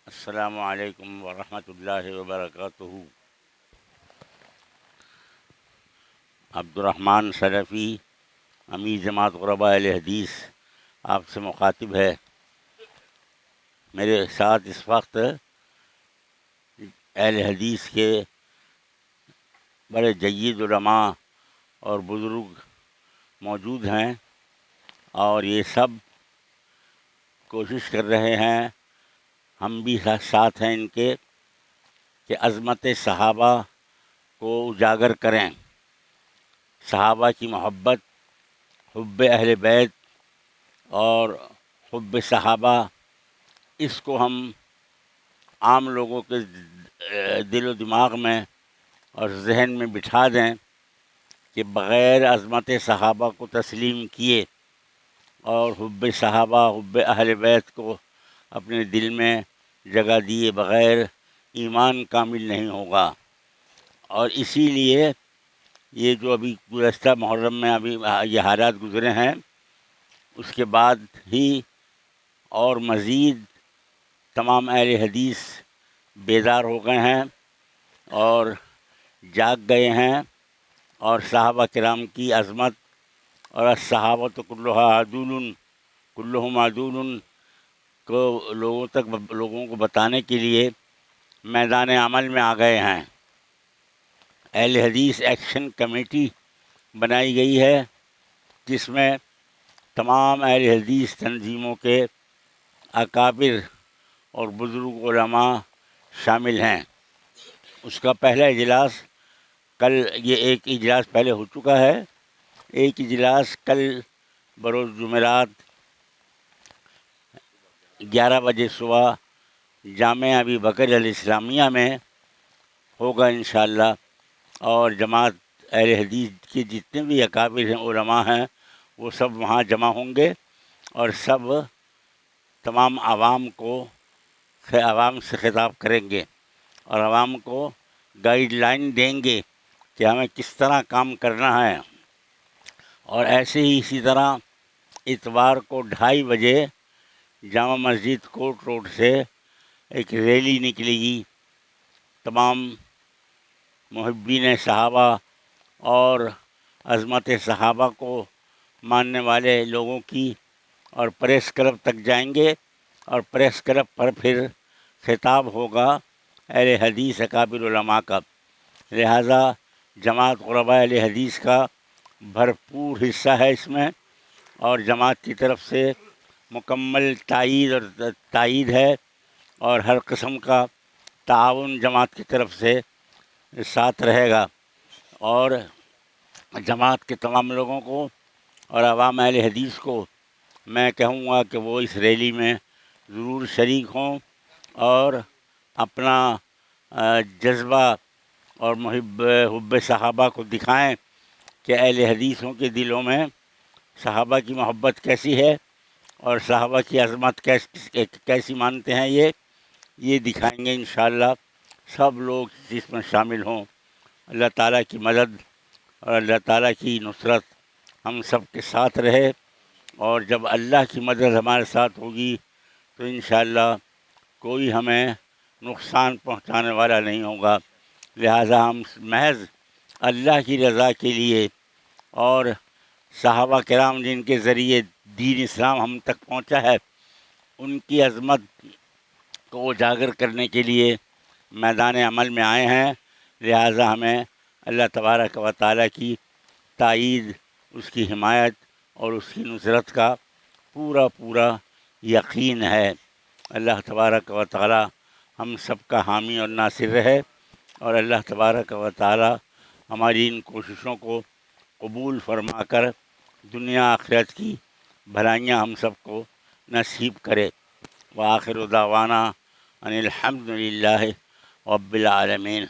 السلام علیکم ورحمۃ اللہ وبرکاتہ۔ عبدالرحمن سلفی، امیر جماعت غرباء اہل حدیث، آپ سے مخاطب ہے۔ میرے ساتھ اس وقت اہل حدیث کے بڑے جید علماء اور بزرگ موجود ہیں، اور یہ سب کوشش کر رہے ہیں، ہم بھی ساتھ ہیں ان کے، کہ عظمت صحابہ کو اجاگر کریں، صحابہ کی محبت، حب اہل بیت اور حب صحابہ، اس کو ہم عام لوگوں کے دل و دماغ میں اور ذہن میں بٹھا دیں کہ بغیر عظمت صحابہ کو تسلیم کیے اور حب صحابہ، حب اہل بیت کو اپنے دل میں جگہ دیے بغیر ایمان کامل نہیں ہوگا۔ اور اسی لیے یہ جو ابھی گزشتہ محرم میں ابھی یہ حالات گزرے ہیں، اس کے بعد ہی اور مزید تمام اہل حدیث بیدار ہو گئے ہیں اور جاگ گئے ہیں، اور صحابہ کرام کی عظمت اور الصحابۃ کلہم عدول کو لوگوں کو بتانے کے لیے میدان عمل میں آ گئے ہیں۔ اہل حدیث ایکشن کمیٹی بنائی گئی ہے، جس میں تمام اہل حدیث تنظیموں کے اکابر اور بزرگ علماء شامل ہیں۔ اس کا پہلا اجلاس کل، یہ ایک اجلاس پہلے ہو چکا ہے، ایک اجلاس کل بروز جمعرات 11 بجے صبح جامعہ ابی بکر الاسلامیہ میں ہوگا انشاءاللہ، اور جماعت اہل حدیث کے جتنے بھی اکابر ہیں، علماء ہیں، وہ سب وہاں جمع ہوں گے، اور سب تمام عوام سے خطاب کریں گے اور عوام کو گائیڈ لائن دیں گے کہ ہمیں کس طرح کام کرنا ہے۔ اور ایسے ہی اسی طرح اتوار کو 2:30 بجے جامع مسجد کوٹ روڈ سے ایک ریلی نکلے گی، تمام محبین صحابہ اور عظمت صحابہ کو ماننے والے لوگوں کی، اور پریس کلب تک جائیں گے، اور پریس کلب پر پھر خطاب ہوگا اہل حدیث اکابر علماء کا۔ لہٰذا جماعت غرباء اہل حدیث کا بھرپور حصہ ہے اس میں، اور جماعت کی طرف سے مکمل تائید ہے، اور ہر قسم کا تعاون جماعت کی طرف سے ساتھ رہے گا۔ اور جماعت کے تمام لوگوں کو اور عوام اہل حدیث کو میں کہوں گا کہ وہ اس ریلی میں ضرور شریک ہوں، اور اپنا جذبہ اور حب صحابہ کو دکھائیں کہ اہل حدیثوں کے دلوں میں صحابہ کی محبت کیسی ہے، اور صحابہ کی عظمت کیسی مانتے ہیں، یہ دکھائیں گے انشاءاللہ۔ سب لوگ اس میں شامل ہوں۔ اللہ تعالیٰ کی مدد اور اللہ تعالیٰ کی نصرت ہم سب کے ساتھ رہے، اور جب اللہ کی مدد ہمارے ساتھ ہوگی تو انشاءاللہ کوئی ہمیں نقصان پہنچانے والا نہیں ہوگا۔ لہٰذا ہم محض اللہ کی رضا کے لیے اور صحابہ کرام جن کے ذریعے دین اسلام ہم تک پہنچا ہے، ان کی عظمت کو اجاگر کرنے کے لیے میدان عمل میں آئے ہیں۔ لہٰذا ہمیں اللہ تبارک و تعالیٰ کی تائید، اس کی حمایت اور اس کی نصرت کا پورا یقین ہے۔ اللہ تبارک و تعالیٰ ہم سب کا حامی اور ناصر رہے، اور اللہ تبارک و تعالیٰ ہماری ان کوششوں کو قبول فرما کر دنیا آخرت کی بھلائیاں ہم سب کو نصیب کرے۔ وآخر دعوانا ان الحمد للہ رب العالمین۔